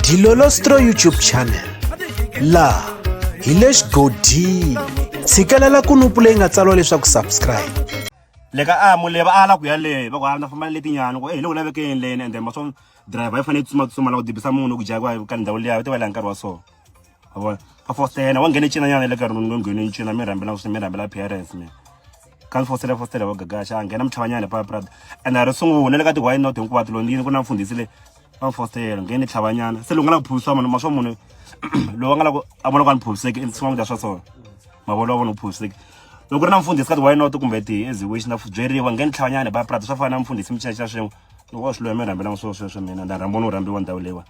Dilolostro YouTube channel laha hi le xigodini tshikelela kunupu leyi nga tsariwa leswaku subscribe leka amu leva ala ku ya le va ku ala na famba letinyana ku loko lavekeni leni and then maso driver yi fanele tsuma la ku dibisa munhu ku jagwa ka ndhawu liya ti va la nkarhi wa so wa fostela wa nghene cina nyana le ka rona nghene cina mi rhambela parents mi kan fostela wa gagasha nghena mthawanyana pa prad and a ri sungula le ka ti why not hinkwato londini ku na mfundhisi le va fostela nghene thlavanyana se loko nga la ku phuswa munhu maswo munhu lo nga la ku a vona ku an phuseki swin'wana swa so mavolo vona ku phuseki loko ri na mfundhisi ka ti why not kumbe ti eziwish na byeriwa nghene thlavanyana pa prad swa fana na mfundhisi michecha swin'we loko swi lo mi rhambela sweswo mina nda rhambona u rhambiwa ndhawu lewa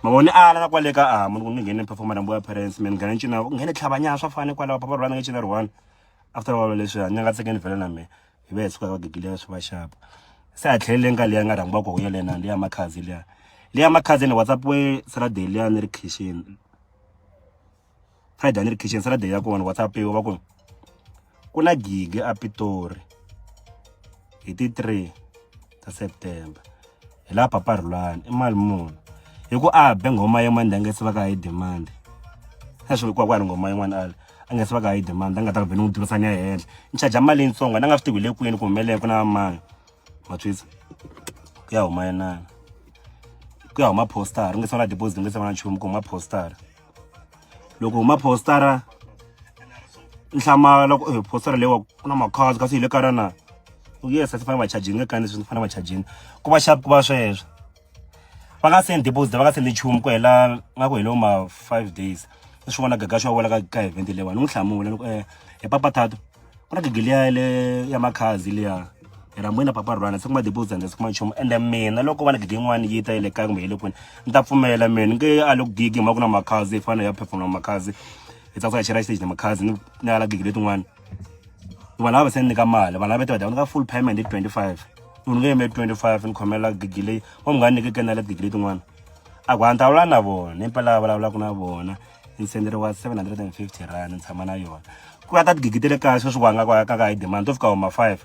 mavoni ala na kwale ka munhu ku nghene performance mbo ya parents men nghene cina nghene thlavanyana swa fane kwala papa rwana ngecina ri1 after all leswi nyanga tsekeni vhela na me hi ve suka ka gigile swi va sharp se a tlhelele nga liya nga rhangiwa ku yele na liya makhazi liya makhazi ni WhatsApp we Saturday liya ni ri kitchen Friday ni ri kitchen Saturday ya kona WhatsApp yo va ku na gig a Pitori hi ti 3 ta September hi la papa Rulani I mali muni hi ku a be ngoma yin'wana ndanga se va ka hi demand swilo kwa ngoma yin'wana ala anga se va ka hi demand anga ta vhela u durisana ehenhla ni charge mali yitsongo na nga swi tivi le kwini ku humelele ku na mali matwisa ku ya huma yana ku ya huma postara nge sona deposit nge sona nchumu ku huma postara loko huma postara nhlama loko postara lewa ku na makhadi kasi le karana yes se fana va charging ka ni swi fana va charging ku va sharp ku va sweswo va nga send deposit va nga send nchumu ku hela nga ku helo ma 5 days swi vona gagasho wa wela ka event lewa ni nhlamula loko hi papa thato ku na gigiliya le ya makhazi leya era mwena papa Rwana se kuma deposit and se kuma nchumu and mina loko vana gigi yin'wana yi ta ile ka kumbe ile kwini ni ta pfumela mina nge a loko gigi ma ku na makhazi fana ya perform na makhazi hi ta ku chira stage na makhazi ni ala gigi letin'wana vana va send ka mali vana va ta ka full payment hi 25 munhu nge me 25 ni khomela gigi leyi wa mngani ke kana la gigi letin'wana a ku anta wala na vona ni pela vulavula ku na vona ni senderiwa 750 rand ni tshama na yona ku ya ta gigi tele ka sweswi wanga ka hi demand to fika huma 5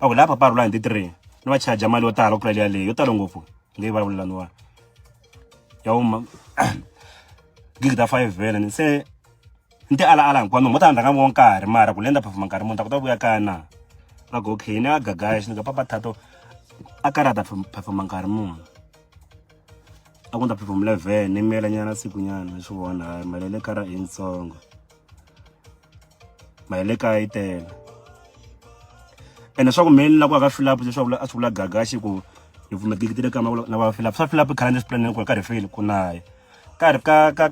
va ku la papa Rulani hi 3 ni va charge mali yo tala ku tlula leyi yo tala ngopfu nge vulavulaniwa ya huma gigi ta 5 vela ni se nti ala kwano mo ta ndanga mo nkarhi mara ku lenda perform nkarhi mo ta ku ta vuya kana va ku okay ni a gagash ni ka papa Thato a karata perform nkarhi mo a ku ta perform 11 ni mela nyana siku nyana swi vona mali le kara insongo mali ka itela ene swa ku meli la ku ka fill up leswaku a swivula gagashi ku ni vuma gigi le kama na va fill up calendar plan ku ka ri fail ku naye ka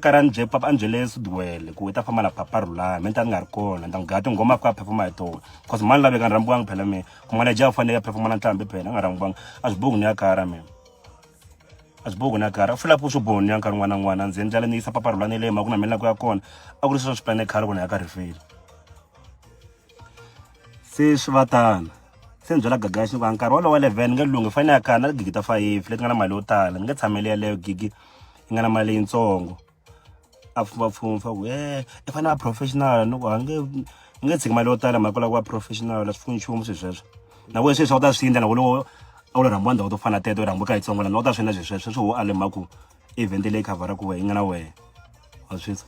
karani je papa Angele Sidwele ku ta famba na papa Rulani mente nga ri kona nda ngati ngoma ku perform hi tona because mali la veka rambiwanga phela me ku mali ja fane ya perform na ntlambi phela nga rambiwanga a swibuku ni ya kara me a swibuku na kara fill up swo boni ya nkarhi n'wana ndzi endlela ni yisa papa Rulani le ma ku na meli la ku ya kona a ku ri swo plan khale ku na ya ka ri fail se swi vatana se nbyela gagashi ku nkarhi wolowo wa 11 nge lungi fane ya kana gigi ta 5 leti nga na mali yo tala nge tshameli yaleyo gigi yi nga na mali yitsongo a pfumfa ku i fane a professional no ku nge tshiki mali yo tala mali ku la ku va professional swi pfuni nchumu sweswo na we sweswo u ta swi endla na loko a wu le rhambiwa ndhawu to fana teto rhambiwa ka yitsongo lana u ta swi endla sweswo swo a le maku event leyi khavhara ku we yi nga na wehe wa sweswo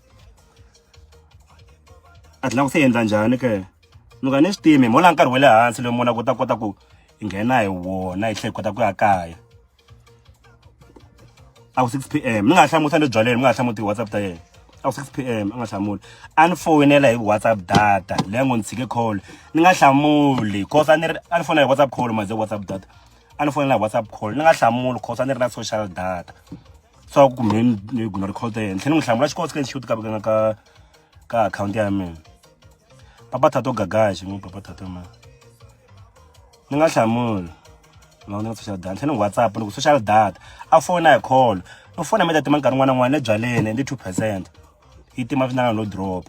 a tlhela ku se endla njhani ke nuka ni swi timi mo la nkarhi wa le hansi loyi mona ku ta kota ku hi nghena hi wona hi tlhela hi kota ku ya kaya a ku 6 PM ni nga hlamusa ni byaleni mi nga hlamuti WhatsApp ta yena a ku 6 PM a nga hlamuli a ni foyinela hi WhatsApp data leyi ngo ni tshike call ni nga hlamuli cause a ni fonela hi WhatsApp call maze WhatsApp data a ni fonela hi WhatsApp call ni nga hlamuli cause a ni ri na social data so ku me ni ignore call ta yena tlhela ni n'wi hlamula xikosi ka shoot ka account ya mina papa Thato gagashi mo papa Thato ma ni nga hlamuli no ni social data tlhela ni WhatsApp ni ku social data a fona hi call no fona me tima nkarhi n'wana le byaleni ndi 2% yi tima swinanga no drop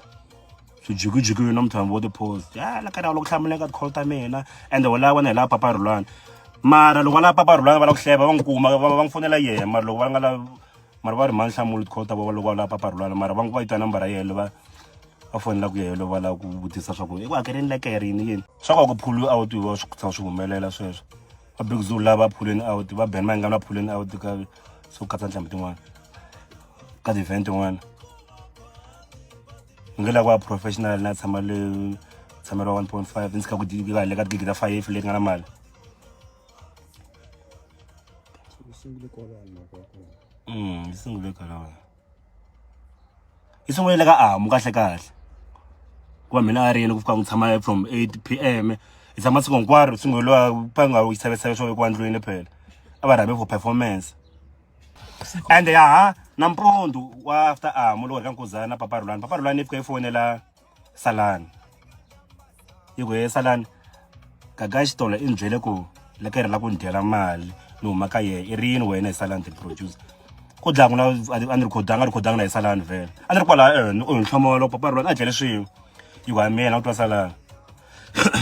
swijigujigu no mthambo wo ti post ya la kana loko hlamula ka call ta mina and wala wana la papa Rulani mara loko la papa Rulani va la ku hleva va ngikuma va ngifonela yena mara loko va nga la mara va ri mani hlamula call ta va loko la papa Rulani mara va yi ta number ya yena va fonela ku yelo va la ku vutisa swa ku i ku hakerini le kerini yini swa ku pull out wa swi humelela sweswo a big zulu lava pulling out va ben ma nga na pulling out ka so katsa ntlambi tin'wana ka event one ngela kwa professional na tshama le tsamela 1.5 ndzi ka ku diga le ka gig ta 5 le ngana mali isungule kala isungule ka kahle kahle kuba mina arini kufika ngitshama from 8 p.m. Itshama siku nkwaro sungulwa pa nga u isebesebe sho kwandlwini phela abarame for performance and nampondo after mulo ka nkuzana papa Rulani ifike ifonela Salani yiko Salani Gagashi tola injele ku lekere la ku ndela mali no maka ye irini wena Salani the producer ku dlanga na recordanga na Salani vele andri kwala nhlomo papa Rulani a jele swin'we yiko mina utwa Salani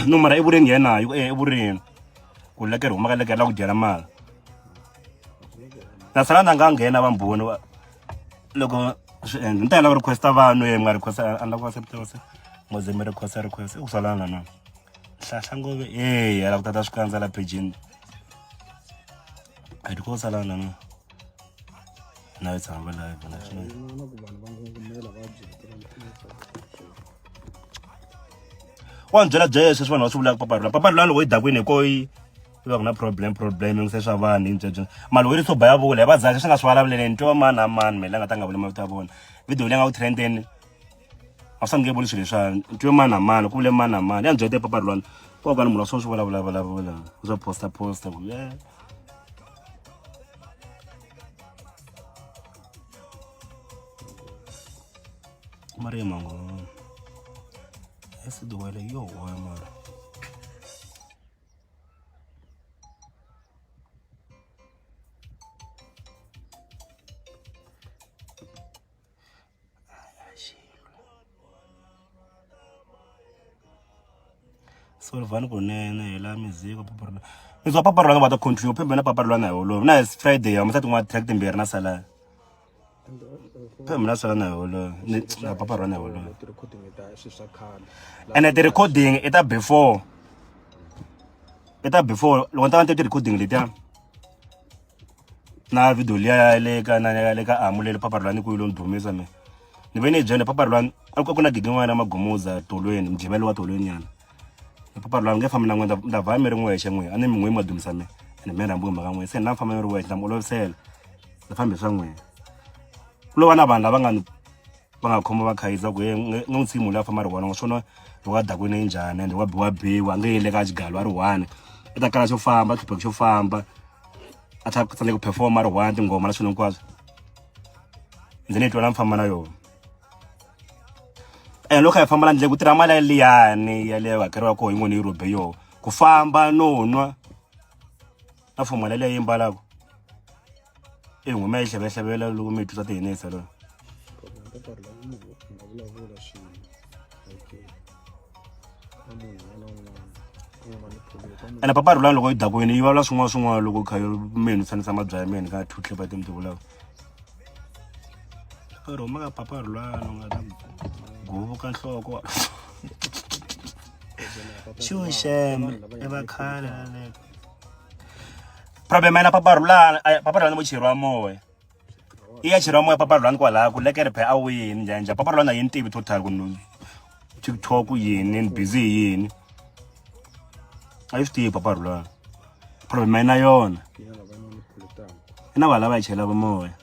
no mara iburini yena yiko iburini ku lekere umaka lekere la ku dela mali na Salani nga nghena vamboni loko ntela va requesta vanhu nga requesta anda ku accept ngoze mi request u Salani na hlahla ngove yala ku tata swikandza la page a di ko Salani na itshamba live na swona wa byela Jesu swona wa swi vula papa Rulani loko i dakwini ko yi va ku na problem ngise swa vanhu hintswe mali wo ri so baya vula va zaka swi nga swi vulavuleni nto mani mele nga ta nga vula mavito ya vona video leyi nga ku trendeni a swi nge vuli swilo leswa nto mani ku vule mani ya njete papa Rulani ko va munhu swo swi vulavula swo posta Maria mango ese duele yo mara Solvani kunene la music papa Rulani nizwa papa Rulani va ta continue phembe na papa Rulani holo na is Friday ya masati ngwa track timbirhi na Salani phembe na Salani holo ni papa Rulani holo and the recording eta before loko ta vante recording letiya na video liya le ka amulele papa Rulani ku yilo ndumisa me ni vene jene papa Rulani alikuwa kuna gigi n'wana magumuza tolweni mjibelo wa tolweni yana papa Rulani ngefa mina ngwenda ndava mi ri n'wexe n'we a ni mi n'we madumisa me ni me rambu mhaka n'we se na famba mi ri wexe ndam olovisela ni fambe swa n'we lo vana vanhu lava nga khoma va khayisa ku n'wuntsimu la famba ri vona swona loko a dakwini njhani ende wa biwa nge yile ka xigalo a ri one i ta kala xo famba hlupheku xo famba a ta tsandzeka ku performa a ri one tingoma na swilo hinkwaswo ndzi ni twa na mfamba na yona loko a hi famba la ndle ku tirha mali liyani yaleyo hakeriwa koho yin'wana yi rhobe yoho ku famba no nwa na fomala leyi yi mbalaka n'wina yi hlevela loko mi twisa tihinisa lo ene papa Rulani loko yi dakwini yi vulavula swin'wana loko kha menu tsanisa mabya ya meni ka thutle va timti vulava rhoma ka papa Rulani u nga ta guvu ka nhloko xuxeme evakhale problem ena papa Rulani mo cheriwa moya iya cheriwa moya papa Rulani kwalaha ku lekere phe a wini njanja papa Rulani a yi ni tivi total ku TikTok yini busy yini a yi swi tivi papa Rulani problem ena yona ina va lava yi chela va moya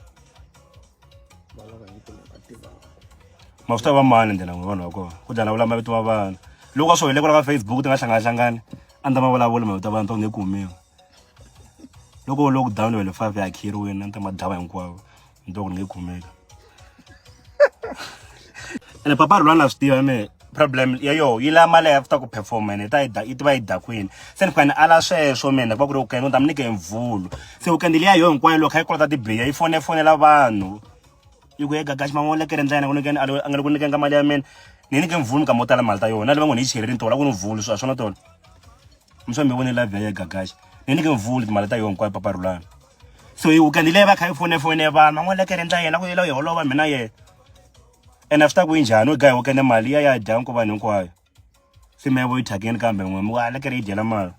ma swi ta va mani ndlela n'we vanhu va kona ku dya na vula mavito ma vanhu loko a swo helekela ka Facebook ti nga hlanganahlangani a ni ta ma vulavula mavito ya vanhu to nge kumiwi loko lockdown level 5 ya akhiriwini a ni ta ma dlava hinkwavo ni to ku ni nge kumeka ene papa Rulani a swi tiva me problem ya yo yi la mali after ku perform ene yi tiva yi dakwini se ni fane ala sweswo mene ku va ku ri weekend u ta mi nyike mvulo se weekend liya yo hinkwayo loko kha yi kolota tibiya yi fonela vanhu yi ku Gagashi mamolekere ndlela a nga le ku nyikeni mali ya mina ni nyike mvulo ka mo tala mali ta yona le va ngo ni yi cheleri ntola ku ni mvulo swa swona tona mi swa mi vone live ya Gagashi ni nyike mvulo timali ta yona hinkwayo papa Rulani so yi weekend leyi va kha yi fone vanhu mamolekere ndlela yena ku yela yi holova mina ye ene a swi ta ku yi njhani u gayi weekend mali ya dya ku vanhu hinkwayo se me vo yi thakeni kambe n'we mi ku lekere yi dyela mali